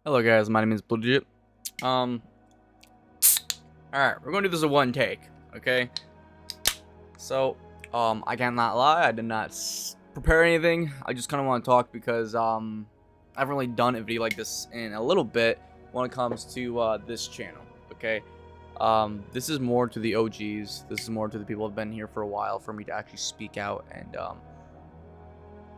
Hello guys, my name is Blue. Alright, we're gonna do this in one take, okay? So, I cannot lie, I did not prepare anything. I just kinda wanna talk because, I haven't really done a video like this in a little bit when it comes to, this channel, okay? This is more to the OGs, this is more to the people who have been here for a while for me to actually speak out and,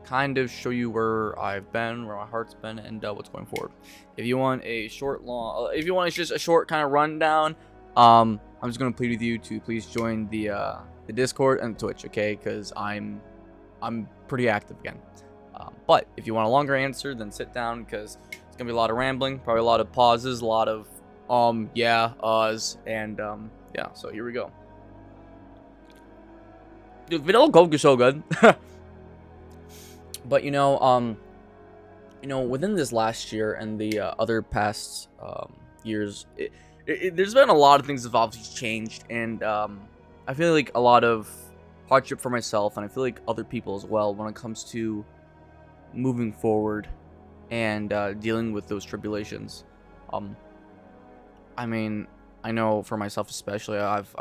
kind of show you where I've been, where my heart's been, and what's going forward. If you want a if you want just a short kind of rundown, I'm just gonna plead with you to please join the Discord and Twitch, okay? Because I'm pretty active again. But if you want a longer answer, then sit down because it's gonna be a lot of rambling, probably a lot of pauses, a lot of yeah, and yeah. So here we go. Dude, Vanilla Coke is so good. But within this last year and the other past years, there's been a lot of things that have obviously changed, and I feel like a lot of hardship for myself, and I feel like other people as well, when it comes to moving forward and dealing with those tribulations. I mean, I know for myself especially, I've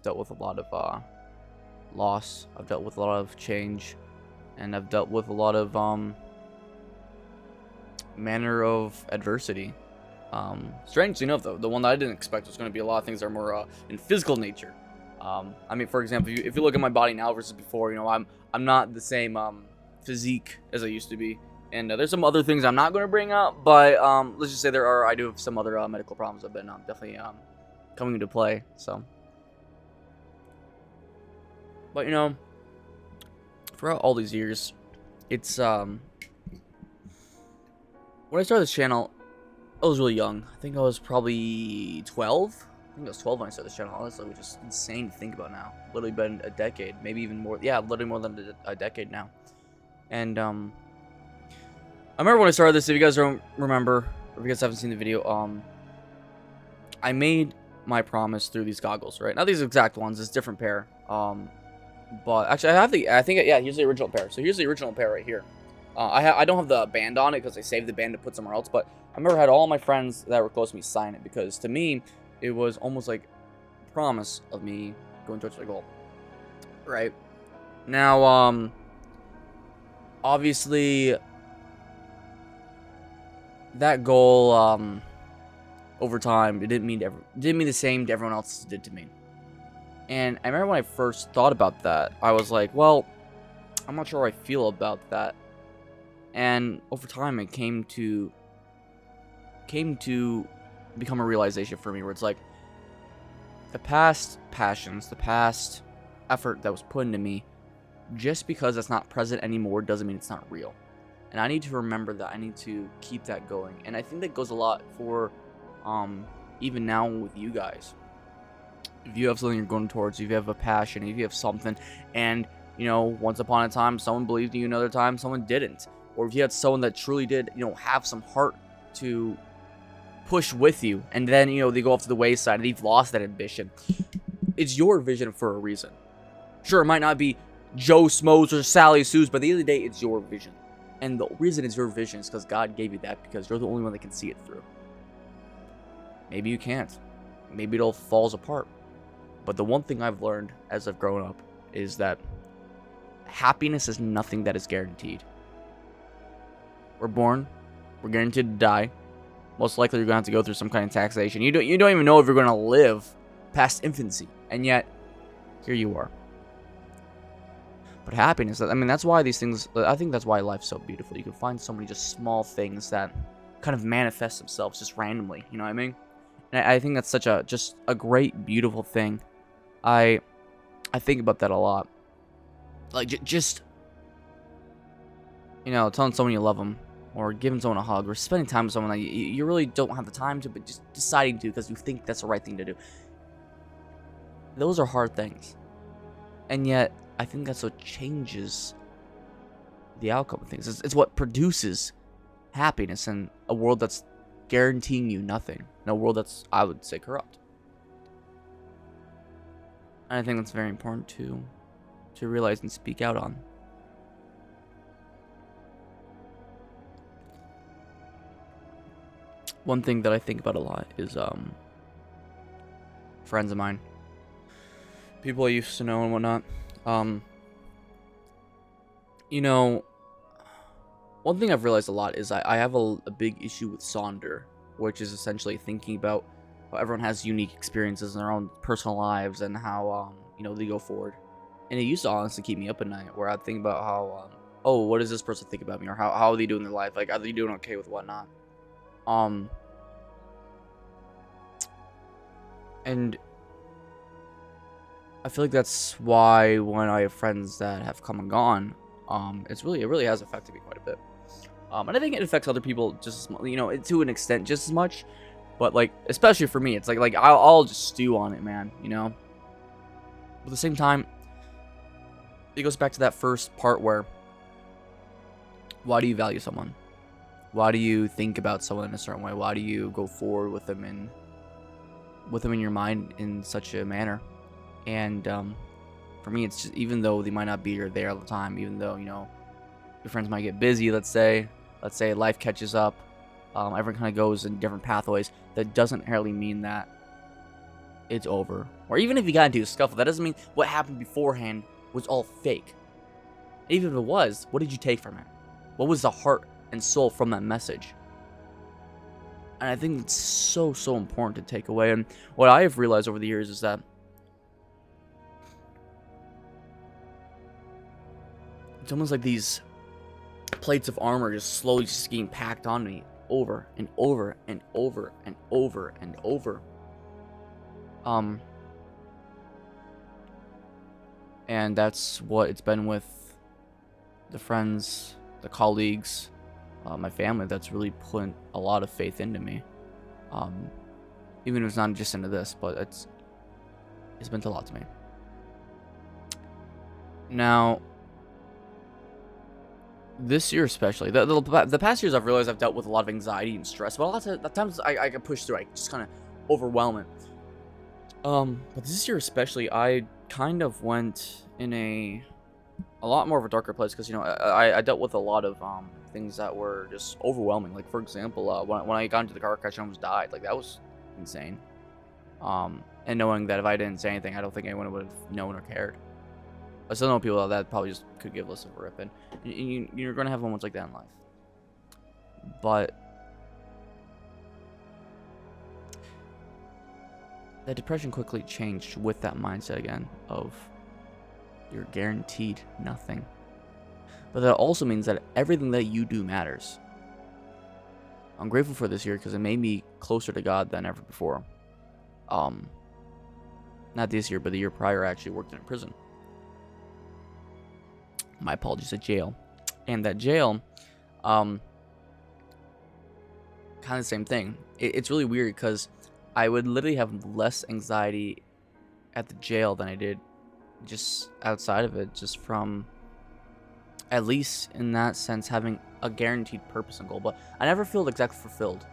dealt with a lot of loss. I've dealt with a lot of change. And I've dealt with a lot of manner of adversity. Strangely enough, though, the one that I didn't expect was going to be a lot of things that are more in physical nature. I mean, for example, if you look at my body now versus before, I'm not the same physique as I used to be. And there's some other things I'm not going to bring up, but let's just say I do have some other medical problems that have been definitely coming into play. So, but throughout all these years, it's when I started this channel, I was really young. I think I was probably 12. I think I was 12 when I started this channel. Honestly, which is insane to think about now. Literally been a decade, maybe even more. Yeah, literally more than a decade now. And I remember when I started this. If you guys don't remember, or if you guys haven't seen the video, I made my promise through these goggles, right? Not these exact ones. It's a different pair. But actually, yeah, here's the original pair. So here's the original pair right here. I don't have the band on it because I saved the band to put somewhere else. But I remember I had all my friends that were close to me sign it because to me, it was almost like a promise of me going towards my goal. Right now, obviously, that goal, over time, it didn't mean the same to everyone else did to me. And I remember when I first thought about that, I was like, well, I'm not sure how I feel about that. And over time, it came to become a realization for me where it's like, the past passions, the past effort that was put into me, just because it's not present anymore doesn't mean it's not real. And I need to remember that. I need to keep that going. And I think that goes a lot for even now with you guys. If you have something you're going towards, if you have a passion, if you have something, and once upon a time someone believed in you, another time someone didn't, or if you had someone that truly did, have some heart to push with you, and then they go off to the wayside and you've lost that ambition. It's your vision for a reason. Sure, it might not be Joe Smoes or Sally Sue's, but at the end of the day, it's your vision, and the reason it's your vision is because God gave you that, because you're the only one that can see it through. Maybe you can't. Maybe it all falls apart. But the one thing I've learned as I've grown up is that happiness is nothing that is guaranteed. We're born, we're guaranteed to die. Most likely, you're going to have to go through some kind of taxation. You don't even know if you're going to live past infancy, and yet here you are. But happiness, I mean, that's why these things. I think that's why life's so beautiful. You can find so many just small things that kind of manifest themselves just randomly. You know what I mean? And I think that's such just a great, beautiful thing. I think about that a lot. Like, just, telling someone you love them, or giving someone a hug, or spending time with someone that you really don't have the time to, but just deciding to because you think that's the right thing to do. Those are hard things. And yet, I think that's what changes the outcome of things. It's what produces happiness in a world that's guaranteeing you nothing. In a world that's, I would say, corrupt. And I think that's very important to realize and speak out on. one thing that I think about a lot is friends of mine, people I used to know and whatnot. Um, you know, one thing I've realized a lot is I have a big issue with Sonder, which is essentially thinking about how everyone has unique experiences in their own personal lives and how they go forward. And it used to honestly keep me up at night, where I'd think about how oh, what does this person think about me, or how are they doing in their life? Like, are they doing okay with whatnot? Um, and I feel like that's why when I have friends that have come and gone, it really has affected me quite a bit. And I think it affects other people just as to an extent, just as much. But like, especially for me, it's like I'll just stew on it, man. But at the same time, it goes back to that first part where, why do you value someone? Why do you think about someone in a certain way? Why do you go forward with them in your mind in such a manner? And for me, it's just, even though they might not be there all the time, even though your friends might get busy, let's say life catches up, everyone kind of goes in different pathways, that doesn't inherently mean that it's over. Or even if you got into a scuffle, that doesn't mean what happened beforehand was all fake. Even if it was, what did you take from it? What was the heart and soul from that message? And I think it's so important to take away. And what I have realized over the years is that it's almost like these plates of armor just slowly just getting packed on me over and over and over and over and over. And that's what it's been with the friends, the colleagues, my family, that's really put a lot of faith into me. Even if it's not just into this, but it's meant a lot to me. Now, this year especially, the past years, I've realized I've dealt with a lot of anxiety and stress, but a lot of times I can push through. I just kind of overwhelm it. But this year especially, I kind of went in a lot more of a darker place, because I dealt with a lot of things that were just overwhelming. Like, for example, when I got into the car crash and almost died, like, that was insane. And knowing that if I didn't say anything, I don't think anyone would have known or cared. I still know people that probably just could give less of a rip, and you're gonna have moments like that in life. But that depression quickly changed with that mindset again of you're guaranteed nothing. But that also means that everything that you do matters. I'm grateful for this year because it made me closer to God than ever before. Not this year, but the year prior, I actually worked in a prison. My apologies, a jail. And that jail, kind of the same thing. It's really weird because I would literally have less anxiety at the jail than I did just outside of it, just from, at least in that sense, having a guaranteed purpose and goal. But I never feel exactly fulfilled.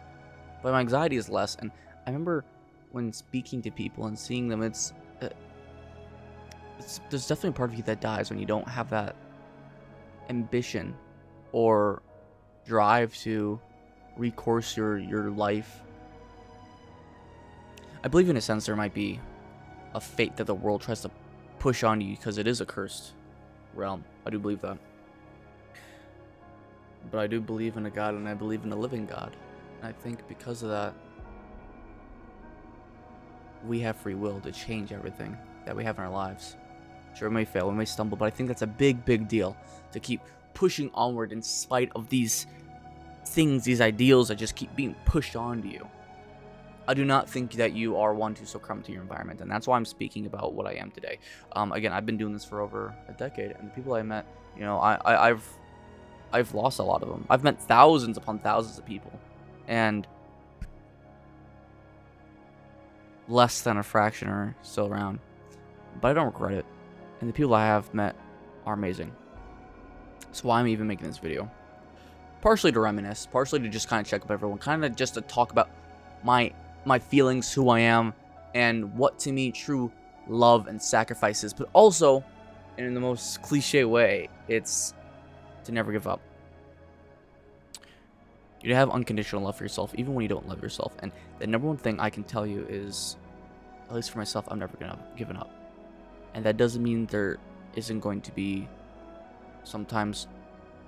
But my anxiety is less. And I remember when speaking to people and seeing them, there's definitely a part of you that dies when you don't have that ambition or drive to recourse your life. I believe in a sense there might be a fate that the world tries to push on you because it is a cursed realm. I do believe that. But I do believe in a God, and I believe in a living God. And I think because of that, we have free will to change everything that we have in our lives. Sure, we may fail, we may stumble, but I think that's a big deal, to keep pushing onward in spite of these things, these ideals that just keep being pushed onto you. I do not think that you are one to succumb to your environment, and that's why I'm speaking about what I am today. Again, I've been doing this for over a decade, and the people I met, I've lost a lot of them. I've met thousands upon thousands of people, and less than a fraction are still around. But I don't regret it, and the people I have met are amazing. That's why I'm even making this video. Partially to reminisce, partially to just kind of check up everyone, kind of just to talk about my feelings, who I am, and what to me true love and sacrifice is. But also, and in the most cliche way, it's to never give up. You have unconditional love for yourself, even when you don't love yourself. And the number one thing I can tell you is, at least for myself, I'm never gonna give up. And that doesn't mean there isn't going to be sometimes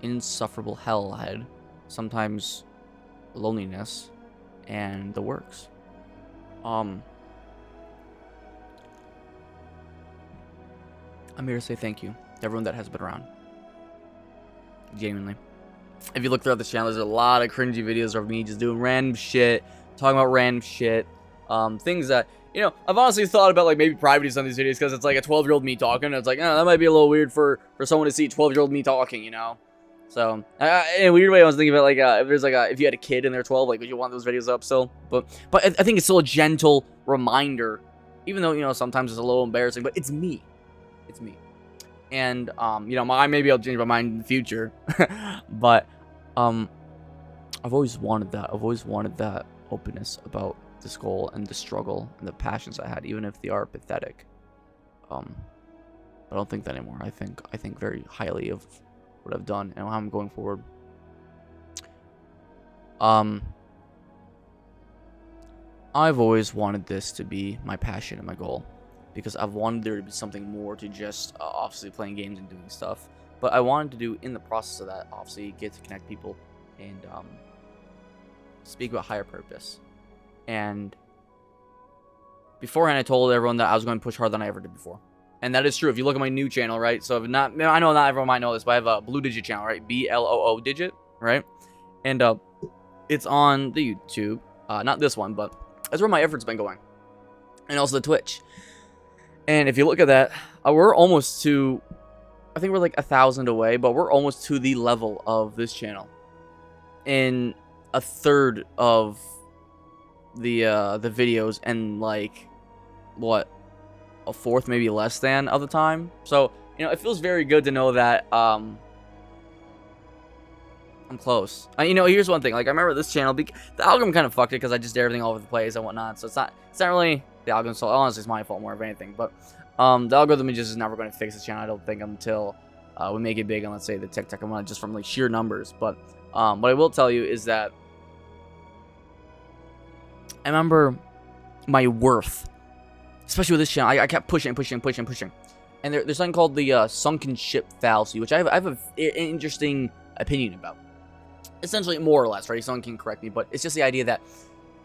insufferable hell ahead, sometimes loneliness, and the works. I'm here to say thank you to everyone that has been around. Genuinely. If you look throughout this channel, there's a lot of cringy videos of me just doing random shit, talking about random shit, things that, you know, I've honestly thought about, like, maybe privating some of these videos, because it's like a 12-year-old me talking, and it's like, oh, that might be a little weird for someone to see 12-year-old me talking, you know? So, in a weird way, I was thinking about, like, if there's, like, if you had a kid and they're 12, like, would you want those videos up still? But I think it's still a gentle reminder, even though, you know, sometimes it's a little embarrassing, but it's me. It's me. And, you know, maybe I'll change my mind in the future, but, I've always wanted that. I've always wanted that openness about this goal and the struggle and the passions I had, even if they are pathetic. I don't think that anymore. I think very highly of what I've done and how I'm going forward. I've always wanted this to be my passion and my goal, because I've wanted there to be something more to just obviously playing games and doing stuff. But I wanted to do, in the process of that, obviously get to connect people and speak about higher purpose. And beforehand, I told everyone that I was going to push harder than I ever did before. And that is true. If you look at my new channel, right? So if not, I know not everyone might know this, but I have a Blue Digit channel, right? BLOO Digit, right? And it's on the YouTube. Not this one, but that's where my efforts been going. And also the Twitch. And if you look at that, we're almost to, I think we're like 1,000 away, but we're almost to the level of this channel. In a third of the videos, and like, what, a fourth, maybe less than, of the time. So, you know, it feels very good to know that I'm close. You know, here's one thing. Like, I remember this channel, the algorithm kind of fucked it because I just did everything all over the place and whatnot. So it's not really the algorithm. So honestly, it's my fault more of anything. But the algorithm is just never going to fix this channel, I don't think, until we make it big on, let's say, the TikTok and whatnot, just from like sheer numbers. But what I will tell you is that I remember my worth, especially with this channel. I kept pushing. And there's something called the sunken ship fallacy, which I have an interesting opinion about. Essentially, more or less, right? Someone can correct me, but it's just the idea that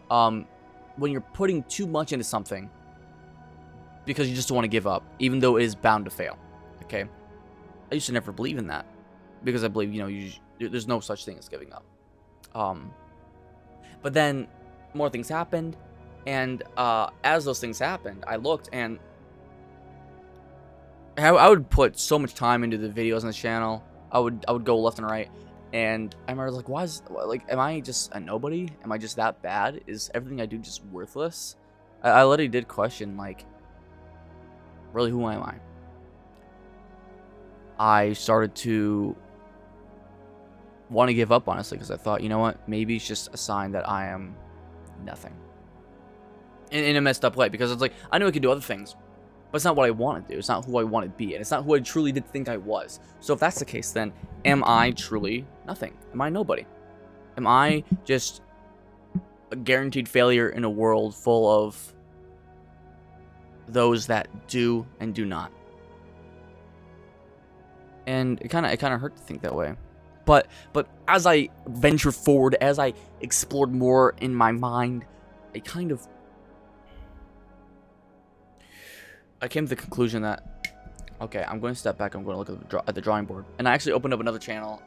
when you're putting too much into something because you just don't want to give up, even though it is bound to fail, okay? I used to never believe in that, because I believe, you know, there's no such thing as giving up. But then more things happened, and as those things happened, I looked, and I would put so much time into the videos on the channel. I would go left and right, and I remember, like, am I just a nobody? Am I just that bad? Is everything I do just worthless? I literally did question, like, really, who am I? I started to want to give up, honestly, because I thought, you know what, maybe it's just a sign that I am nothing. In a messed up way, because it's like, I knew I could do other things, but it's not what I want to do. It's not who I want to be, and it's not who I truly did think I was. So if that's the case, then am I truly nothing? Am I nobody? Am I just a guaranteed failure in a world full of those that do and do not? And it kind of hurt to think that way. But as I ventured forward, as I explored more in my mind, I came to the conclusion that, okay, I'm going to step back. I'm going to look at the drawing board. And I actually opened up another channel.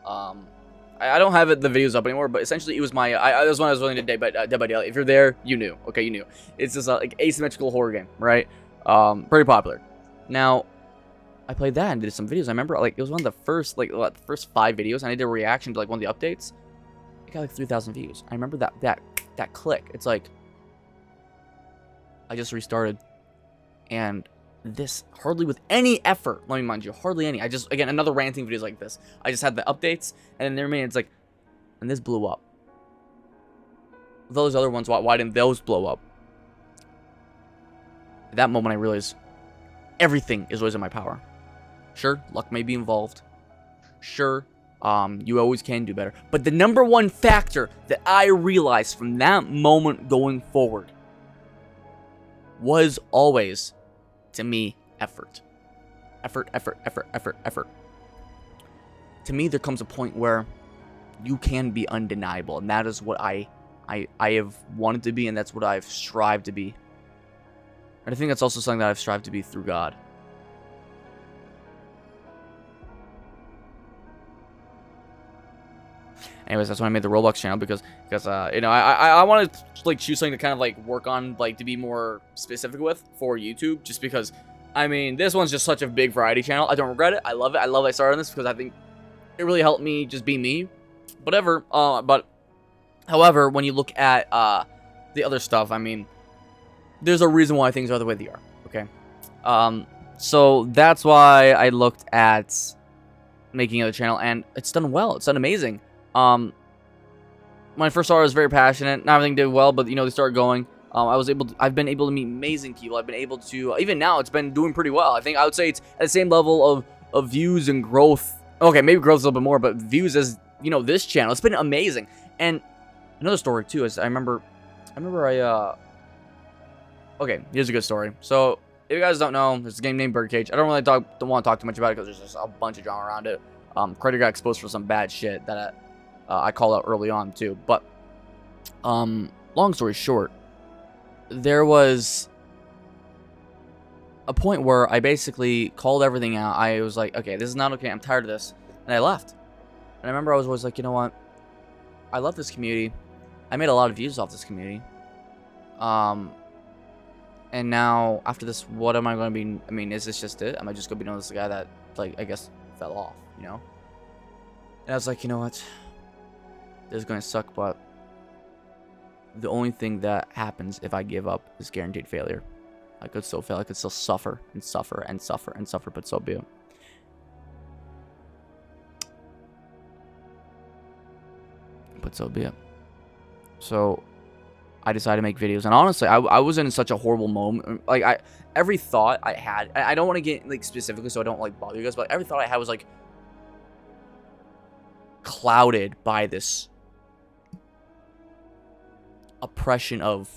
I don't have the videos up anymore, but essentially it was my, that was when I was running Dead by Daylight. If you're there, you knew. Okay, you knew. It's this like asymmetrical horror game, right? Pretty popular. Now, I played that and did some videos. I remember, like, it was one of the first, like, the first 5 videos, and I did a reaction to, like, one of the updates. It got, like, 3,000 views. I remember that click. It's like, I just restarted, and this, hardly with any effort, let me mind you, hardly any. I just, again, another ranting videos like this. I just had the updates, and then there made it's like, and this blew up. Those other ones, why didn't those blow up? At that moment, I realized everything is always in my power. Sure, luck may be involved. Sure, You always can do better. But the number one factor that I realized from that moment going forward was always, to me, effort. Effort, effort, effort, effort, effort. To me, there comes a point where you can be undeniable, and that is what I have wanted to be, and that's what I've strived to be. And I think that's also something that I've strived to be through God. Anyways, that's why I made the Roblox channel, because you know, I want to like choose something to kind of like work on, like to be more specific with for YouTube, just because I mean this one's just such a big variety channel. I don't regret it. I love it. I love I started on this because I think it really helped me just be me. Whatever. But however, when you look at the other stuff, I mean, there's a reason why things are the way they are. Okay. So that's why I looked at making another channel, and it's done well. It's done amazing. When I first started, I was very passionate. Not everything did well, but you know, they started going. I've been able to meet amazing people. I've been able to, even now, it's been doing pretty well. I think I would say it's at the same level of views and growth. Okay, maybe growth a little bit more, but views as, you know, this channel. It's been amazing. And another story too is I remember okay, here's a good story. So if you guys don't know, there's a game named Birdcage. I don't want to talk too much about it because there's just a bunch of drama around it. Creator got exposed for some bad shit that I called out early on too. But long story short, there was a point where I basically called everything out. I was like, okay, this is not okay. I'm tired of this, and I left. And I remember I was always like, you know what? I love this community. I made a lot of views off this community. And now after this, what am I going to be? I mean, is this just it? Am I just going to be known as the guy that, like, I guess fell off, you know? And I was like, you know what? This is going to suck, but the only thing that happens if I give up is guaranteed failure. I could still fail. I could still suffer and suffer and suffer and suffer, but so be it. But so be it. So I decided to make videos, and honestly, I was in such a horrible moment. Like every thought I had, I don't want to get like specifically, so I don't like bother you guys, but every thought I had was like clouded by this oppression of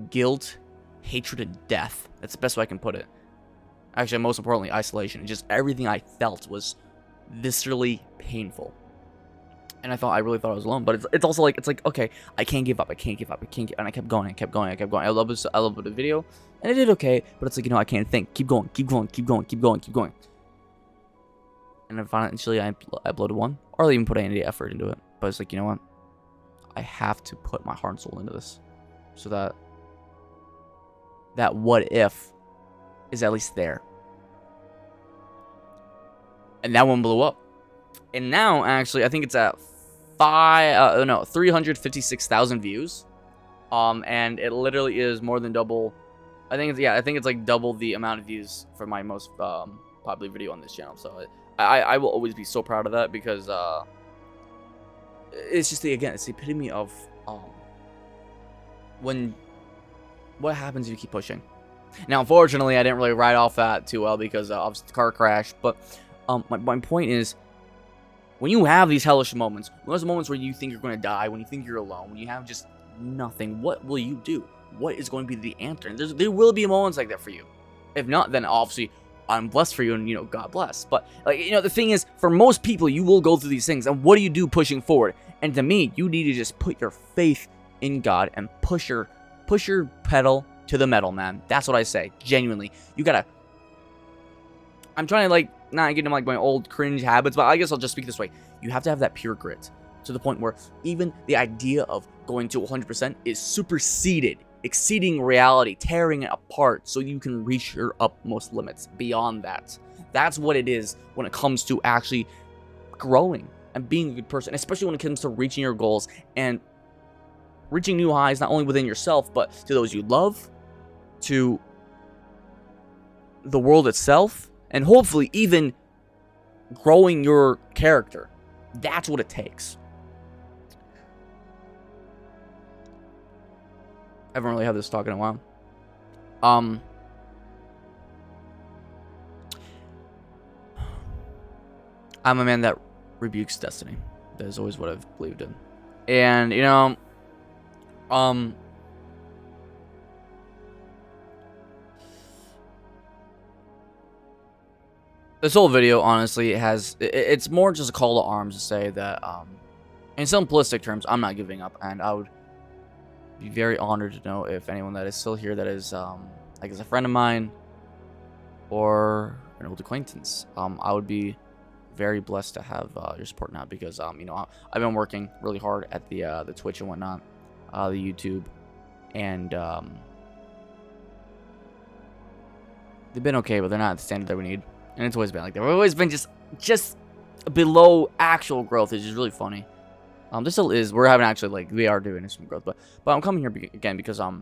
guilt, hatred, and death. That's the best way I can put it. Actually, most importantly, isolation. Just everything I felt was viscerally painful. And I really thought I was alone, but it's also like, it's like, okay, I can't give up, I can't give up, and I kept going, I kept going, I kept going. I love the video, and I did okay, but it's like, you know, I can't think. Keep going, keep going, keep going, keep going, keep going. And then finally, I uploaded one, or even put any effort into it. But it's like, you know what? I have to put my heart and soul into this, so that what if is at least there. And that one blew up. And now, actually, I think it's at 356,000 views. And it literally is more than double. I think it's like double the amount of views for my most popular video on this channel. So I will always be so proud of that, because it's just it's the epitome of what happens if you keep pushing. Now, unfortunately, I didn't really ride off that too well because of the car crash. But my point is, when you have these hellish moments, those moments where you think you're going to die, when you think you're alone, when you have just nothing, what will you do? What is going to be the answer? And there will be moments like that for you. If not, then obviously I'm blessed for you, and, you know, God bless. But, like, you know, the thing is, for most people, you will go through these things, and what do you do pushing forward? And to me, you need to just put your faith in God and push your pedal to the metal, man. That's what I say. Genuinely, you gotta. I'm trying to, like, not get into like my old cringe habits, but I guess I'll just speak this way. You have to have that pure grit to the point where even the idea of going to 100% is superseded, exceeding reality, tearing it apart so you can reach your utmost limits beyond that. That's what it is when it comes to actually growing and being a good person, especially when it comes to reaching your goals and reaching new highs, not only within yourself, but to those you love, to the world itself, and hopefully even growing your character. That's what it takes. I haven't really had this talk in a while. I'm a man that rebukes destiny. That is always what I've believed in. And, you know, this whole video, honestly, it's more just a call to arms to say that, in simplistic terms, I'm not giving up, and I would be very honored to know if anyone that is still here that is, like, is a friend of mine or an old acquaintance. I would be very blessed to have your support now, because, you know, I've been working really hard at the Twitch and whatnot, the YouTube, and they've been okay, but they're not at the standard that we need. And it's always been like that. We've always been just below actual growth, which is really funny. There still is. We're having actually, like, we are doing some growth, but I'm coming here again because I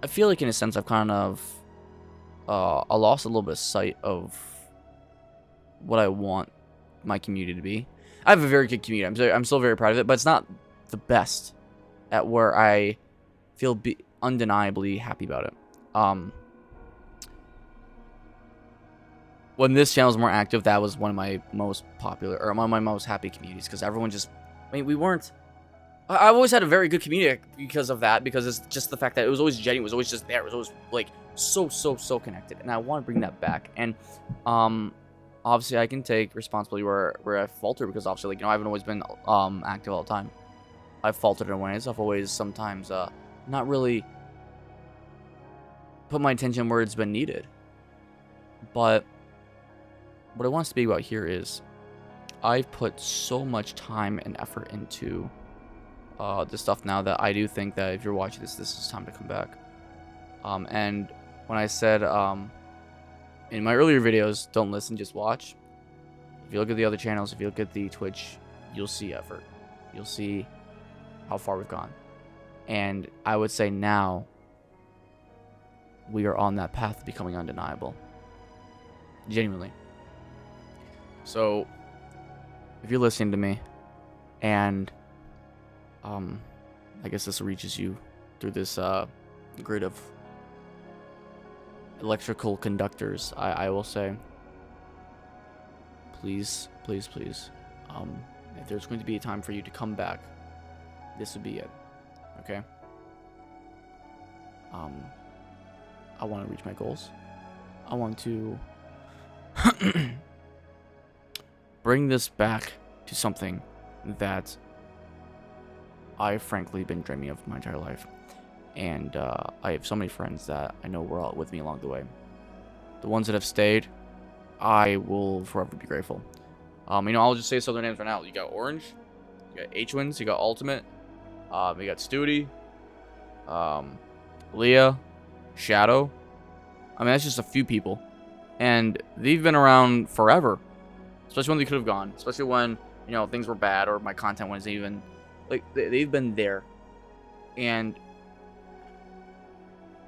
feel like in a sense I've kind of I lost a little bit of sight of what I want my community to be. I have a very good community. I'm still very proud of it, but it's not the best at where I feel undeniably happy about it. When this channel was more active, that was one of my most popular, or one of my most happy communities, because everyone just, I mean, we weren't, I've always had a very good community because of that, because it's just the fact that it was always genuine, it was always just there, it was always, like, so connected, and I want to bring that back. And, obviously, I can take responsibility where I falter, because obviously, like, you know, I haven't always been, active all the time. I've faltered in ways. I've always sometimes, not really put my attention where it's been needed. But what I want to speak about here is I've put so much time and effort into this stuff now that I do think that if you're watching this is time to come back. And when I said in my earlier videos, don't listen, just watch. If you look at the other channels, if you look at the Twitch, you'll see effort. You'll see how far we've gone. And I would say now we are on that path to becoming undeniable. Genuinely. So, if you're listening to me, and I guess this reaches you through this grid of electrical conductors, I will say, please, if there's going to be a time for you to come back, this would be it. Okay? I want to reach my goals. I want to bring this back to something that I've frankly been dreaming of my entire life. And I have so many friends that I know were all with me along the way. The ones that have stayed, I will forever be grateful. You know, I'll just say some of their names right now. You got Orange, you got H-Wins, you got Ultimate, you got Studi, Leah, Shadow. I mean, that's just a few people. And they've been around forever. Especially when they could have gone. Especially when, you know, things were bad or my content wasn't even, like, they've been there. And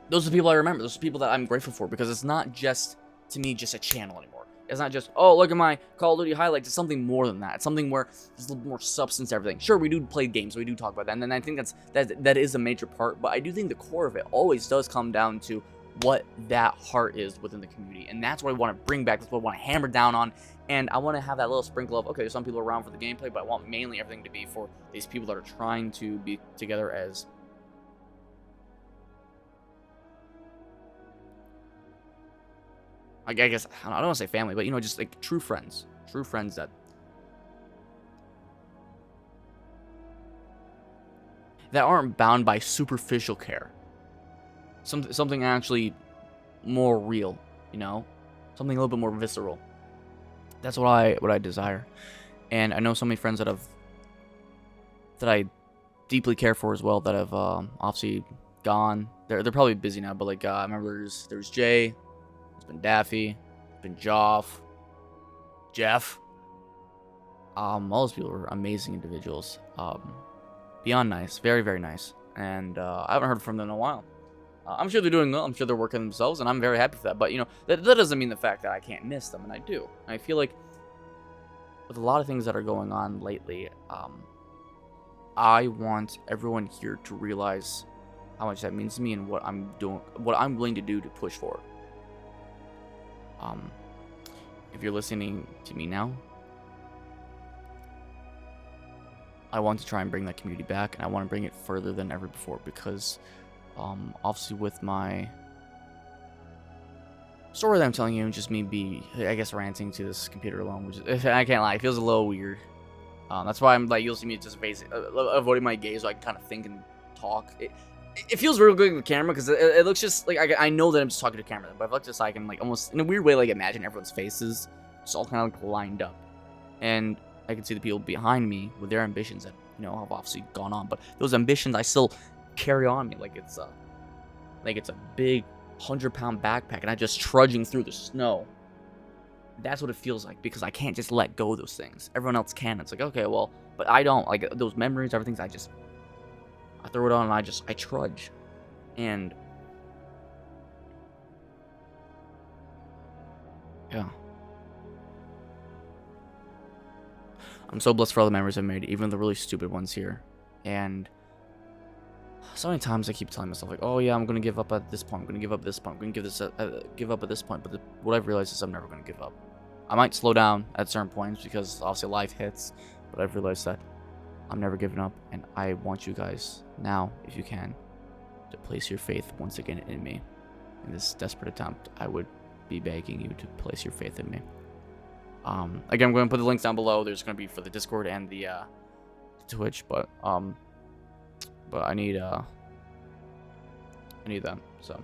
those are the people I remember. Those are the people that I'm grateful for, because it's not just, to me, just a channel anymore. It's not just, oh, look at my Call of Duty highlights. It's something more than that. It's something where there's a little more substance to everything. Sure, we do play games. We do talk about that. And then I think that is a major part. But I do think the core of it always does come down to what that heart is within the community. And that's what I want to bring back. That's what I want to hammer down on. And I want to have that little sprinkle of, okay, some people are around for the gameplay, but I want mainly everything to be for these people that are trying to be together as I guess, I don't want to say family, but, you know, just like true friends that aren't bound by superficial care. Something actually more real, you know, something a little bit more visceral. That's what I desire. And I know so many friends that I deeply care for as well that have obviously gone. They're probably busy now, but like I remember there's Jay, there's been Daffy, there's been Joff, Jeff. All those people are amazing individuals. Beyond nice, very, very nice. And I haven't heard from them in a while. I'm sure they're doing well. I'm sure they're working themselves, and I'm very happy for that. But, you know, that doesn't mean the fact that I can't miss them, and I do. I feel like with a lot of things that are going on lately, I want everyone here to realize how much that means to me and what I'm doing, what I'm willing to do to push forward. if you're listening to me now, I want to try and bring that community back, and I want to bring it further than ever before, because obviously with my story that I'm telling you, just me I guess, ranting to this computer alone, which is, I can't lie, it feels a little weird. That's why I'm like, you'll see me just avoiding my gaze so I can kind of think and talk. It feels real good with the camera, because it looks just like I know that I'm just talking to the camera, but I feel like just I can like almost in a weird way like imagine everyone's faces just all kind of like lined up, and I can see the people behind me with their ambitions that, you know, have obviously gone on, but those ambitions I still carry on me like it's a big 100-pound backpack and I'm just trudging through the snow. That's what it feels like, because I can't just let go of those things. Everyone else can. It's like, okay, well, but I don't. Like those memories, everything. I throw it on and I trudge, and yeah. I'm so blessed for all the memories I've made, even the really stupid ones here. And so many times I keep telling myself, like, oh yeah, I'm gonna give up at this point. I'm gonna give up at this point. I'm gonna give up at this point. But what I've realized is I'm never gonna give up. I might slow down at certain points because obviously life hits, but I've realized that I'm never giving up, and I want you guys now, if you can, to place your faith once again in me. In this desperate attempt, I would be begging you to place your faith in me. Again, I'm going to put the links down below. There's going to be for the Discord and the Twitch, but I need them. So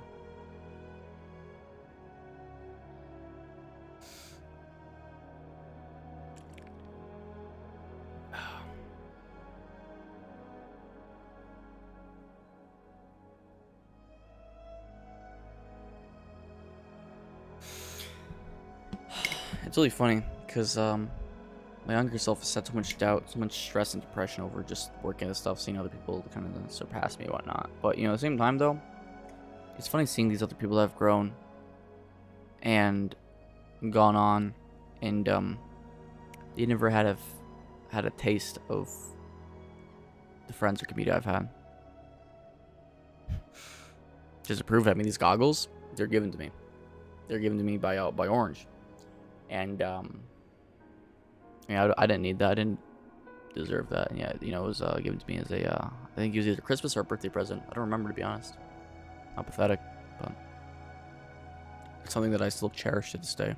it's really funny because my younger self has had so much doubt, so much stress and depression over just working at stuff, seeing other people kind of surpass me and whatnot. But you know, at the same time though, it's funny seeing these other people that have grown and gone on, and they never had a taste of the friends or community I've had. Just to prove it, I mean, these goggles, they're given to me. They're given to me by Orange, and yeah, I didn't need that. I didn't deserve that. And yeah, you know, it was given to me as a I think it was either Christmas or a birthday present. I don't remember, to be honest. Not pathetic, but it's something that I still cherish to this day,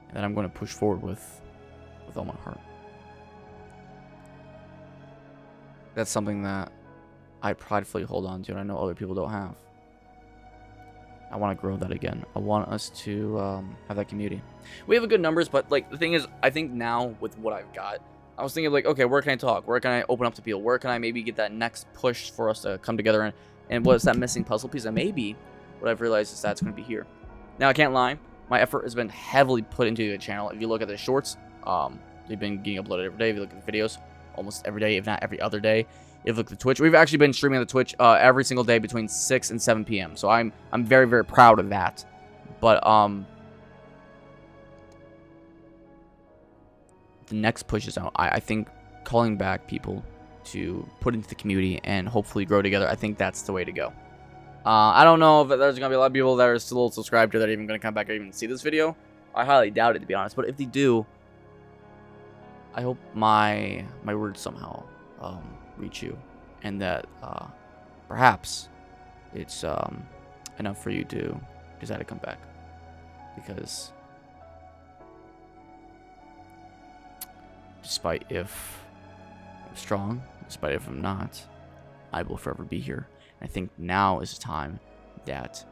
and that I'm going to push forward with all my heart. That's something that I pridefully hold on to, and I know other people don't have. I want to grow that again. I want us to have that community. We have a good numbers, but like the thing is, I think now with what I've got, I was thinking like, okay, where can I talk? Where can I open up to people? Where can I maybe get that next push for us to come together? And what's that missing puzzle piece? And maybe what I've realized is that's going to be here. Now, I can't lie. My effort has been heavily put into the channel. If you look at the shorts, they've been getting uploaded every day. If you look at the videos, almost every day, if not every other day. If you look at the Twitch, we've actually been streaming the Twitch every single day between 6 and 7 p.m. So I'm very, very proud of that. But the next push is out. I think calling back people to put into the community and hopefully grow together, I think that's the way to go. I don't know if there's gonna be a lot of people that are still subscribed to that are even gonna come back or even see this video. I highly doubt it, to be honest. But if they do, I hope my words somehow reach you, and that perhaps it's enough for you to decide to come back, because despite if I'm strong, despite if I'm not, I will forever be here. And I think now is the time that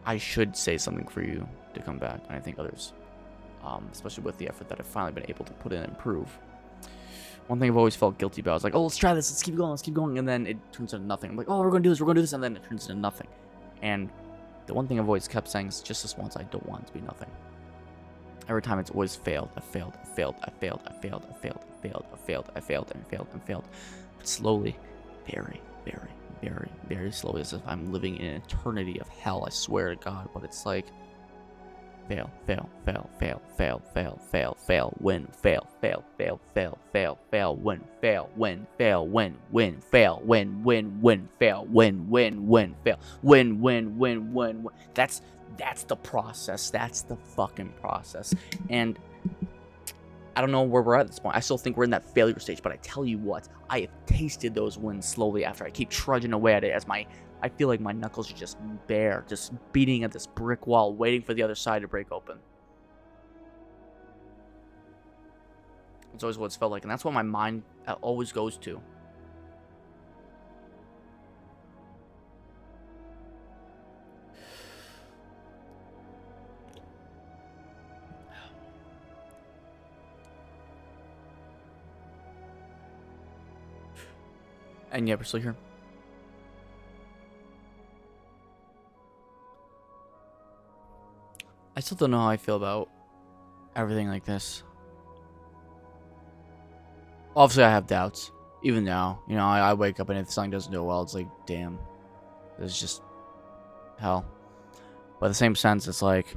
I should say something for you to come back, and I think others, especially with the effort that I've finally been able to put in and improve. One thing I've always felt guilty about is like, oh, let's try this, let's keep going, and then it turns into nothing. I'm like, oh, we're gonna do this, and then it turns into nothing. And the one thing I've always kept saying is, just this once, I don't want it to be nothing. Every time it's always failed. I failed. But slowly, very, very, very, very slowly, as if I'm living in an eternity of hell, I swear to God. But it's like, fail, win, fail, win, fail, win. That's That's the process. That's the fucking process. And I don't know where we're at this point. I still think we're in that failure stage, but I tell you what, I have tasted those wins slowly after I keep trudging away at it as I feel like my knuckles are just bare, just beating at this brick wall, waiting for the other side to break open. It's always what it's felt like, and that's what my mind always goes to. And yeah, we're still here. I still don't know how I feel about everything like this. Obviously, I have doubts. Even now, you know, I wake up and if something doesn't go well, it's like, damn, this is just hell. But in the same sense, it's like,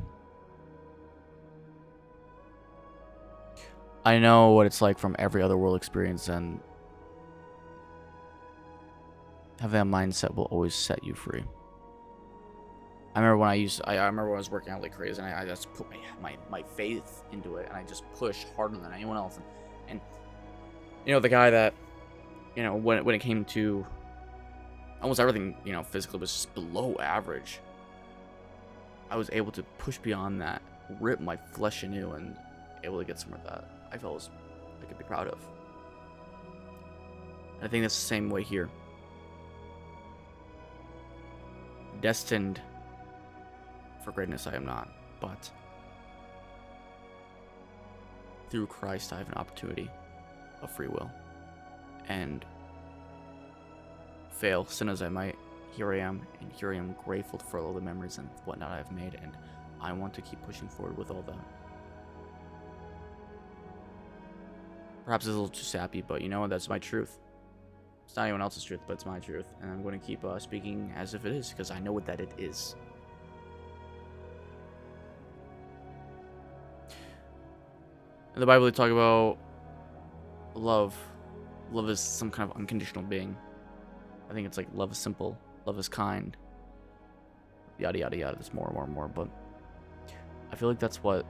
I know what it's like from every other world experience, and having that mindset will always set you free. I remember when I remember when I was working out like crazy, and I just put my faith into it, and I just pushed harder than anyone else. And you know, the guy that, you know, when it came to almost everything, you know, physically was just below average. I was able to push beyond that, rip my flesh anew, and able to get somewhere that I felt I could be proud of. And I think that's the same way here. Destined for greatness I am not, but through Christ I have an opportunity of free will. And fail, sin as I might, here I am, and here I am grateful for all the memories and whatnot I've made, and I want to keep pushing forward with all that. Perhaps it's a little too sappy, but you know, that's my truth. It's not anyone else's truth, but it's my truth, and I'm going to keep speaking as if it is, because I know what that it is. In the Bible, they talk about love. Love is some kind of unconditional being. I think it's like love is simple, love is kind, yada yada yada. There's more and more and more, but I feel like that's what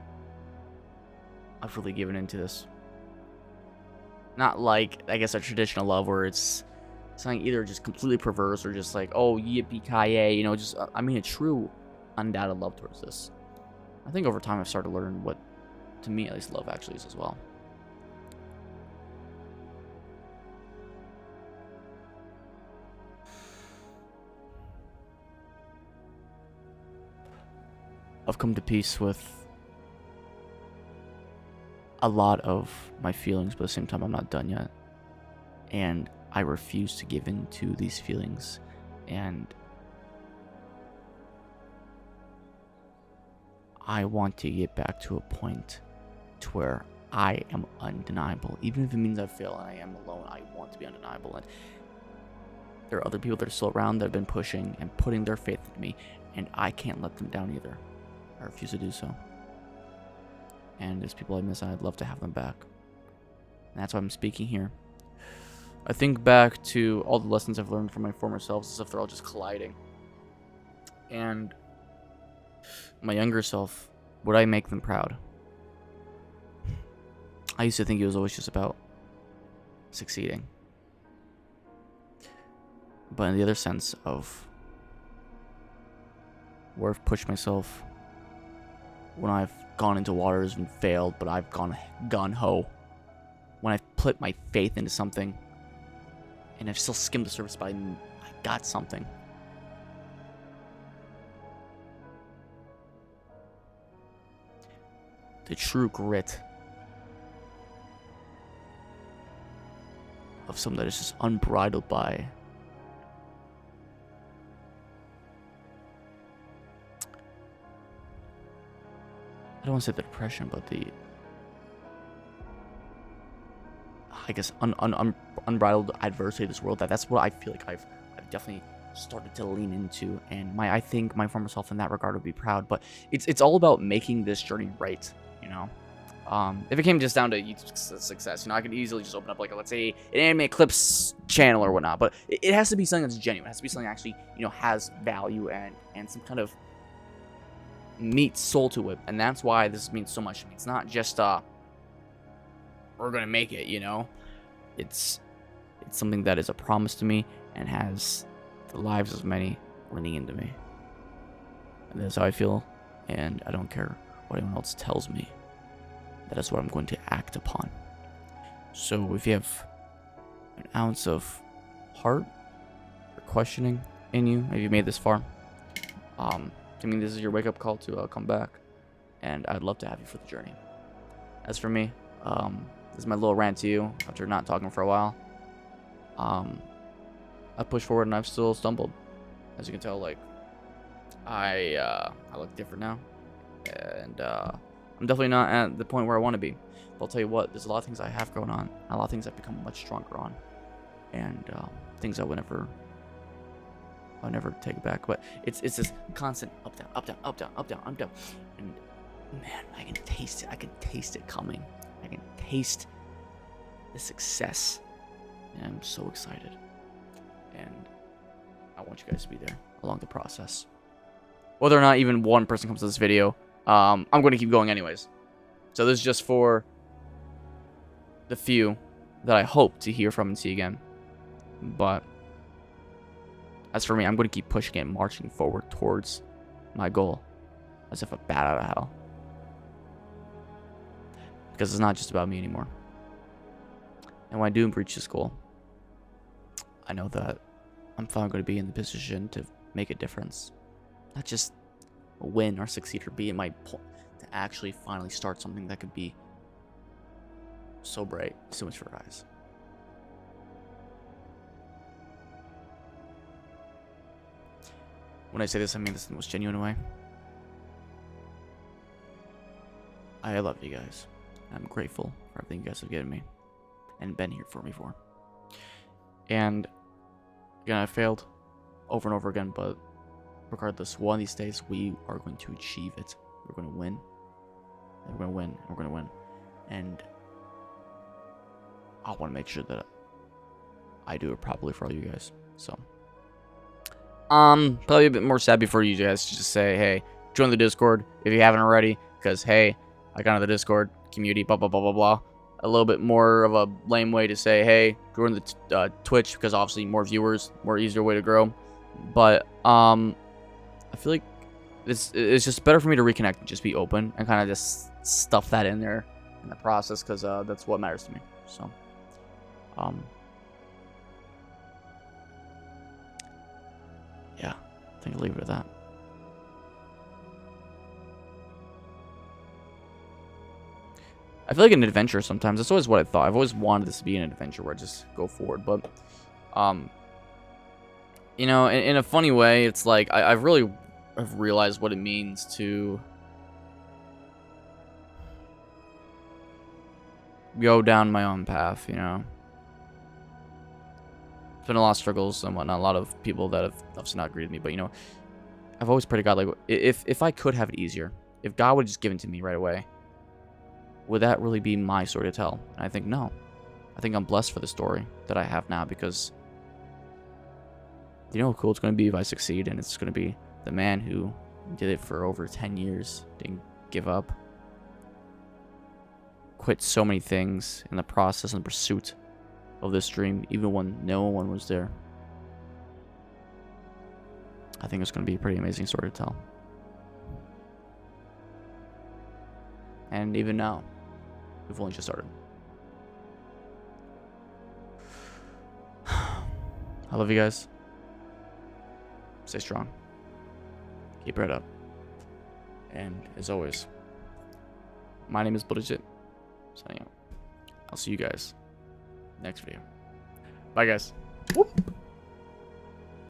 I've really given into this. Not like, I guess, a traditional love where it's something either just completely perverse or just like, oh, yippee-ki-yay, you know, just, I mean, a true, undoubted love towards this. I think over time I've started to learn what, to me at least, love actually is as well. I've come to peace with a lot of my feelings, but at the same time, I'm not done yet. And I refuse to give in to these feelings. And I want to get back to a point to where I am undeniable. Even if it means I fail and I am alone, I want to be undeniable. And there are other people that are still around that have been pushing and putting their faith in me, and I can't let them down either. I refuse to do so. And there's people I miss, and I'd love to have them back. And that's why I'm speaking here. I think back to all the lessons I've learned from my former selves as if they're all just colliding. And my younger self, would I make them proud? I used to think it was always just about succeeding. But in the other sense of where I've pushed myself, when I've gone into waters and failed, but I've gone gun-ho. When I've put my faith into something, and I've still skimmed the surface, but I got something. The true grit of something that is just unbridled by I don't want to say the depression, but the, I guess, unbridled adversity of this world. That's what I feel like I've definitely started to lean into, and I think my former self in that regard would be proud. But it's all about making this journey right, you know. If it came just down to YouTube success, you know, I could easily just open up, like, let's say, an anime clips channel or whatnot. But it has to be something that's genuine. It has to be something that actually, you know, has value and some kind of meat, soul to it, and that's why this means so much to me. It's not just we're gonna make it, you know. It's something that is a promise to me and has the lives of many running into me. And that's how I feel, and I don't care what anyone else tells me. That is what I'm going to act upon. So if you have an ounce of heart or questioning in you, if you made this far, I mean, this is your wake-up call to come back, and I'd love to have you for the journey. As for me, this is my little rant to you after not talking for a while. I pushed forward and I've still stumbled. As you can tell, like, I look different now, and I'm definitely not at the point where I want to be. But I'll tell you what, there's a lot of things I have going on, a lot of things I've become much stronger on, and things I'll never take back. But it's this constant up down, up down, up down, up down, up down, and man, I can taste it. I can taste it coming. I can taste the success, and I'm so excited. And I want you guys to be there along the process. Whether or not even one person comes to this video, I'm going to keep going anyways. So this is just for the few that I hope to hear from and see again. But as for me, I'm going to keep pushing and marching forward towards my goal as if a bat out of hell. Because it's not just about me anymore. And when I do reach this goal, I know that I'm finally going to be in the position to make a difference. Not just win or succeed or be at my point, to actually finally start something that could be so bright, so much for our eyes. When I say this, I mean this in the most genuine way. I love you guys. I'm grateful for everything you guys have given me and been here for me for. And again, I failed over and over again, but regardless, one of these days we are going to achieve it. We're going to win. And we're going to win. And we're going to win. And I want to make sure that I do it properly for all you guys. So, probably a bit more sad before you guys to just say, hey, join the Discord if you haven't already. Because, hey, I got into the Discord community, blah, blah, blah, blah, blah. A little bit more of a lame way to say, hey, join the Twitch, because obviously more viewers, more easier way to grow. But, I feel like it's just better for me to reconnect and just be open and kind of just stuff that in there in the process, because that's what matters to me. So, yeah, I think I'll leave it at that. I feel like an adventure sometimes. That's always what I thought. I've always wanted this to be an adventure where I just go forward. But, you know, in a funny way, it's like I've realized what it means to go down my own path, you know. It's been a lot of struggles and whatnot, a lot of people that have obviously not agreed with me, but, you know, I've always prayed to God, like, if I could have it easier, if God would just give it to me right away, would that really be my story to tell? And I think no. I think I'm blessed for the story that I have now, because you know how cool it's going to be if I succeed, and it's going to be the man who did it for over 10 years, didn't give up, quit so many things in the process and pursuit of this dream, even when no one was there. I think it's going to be a pretty amazing story to tell. And even now, we've only just started. I love you guys. Stay strong. Keep your head up. And as always, my name is Budget. Signing out. I'll see you guys next video. Bye, guys. Whoop.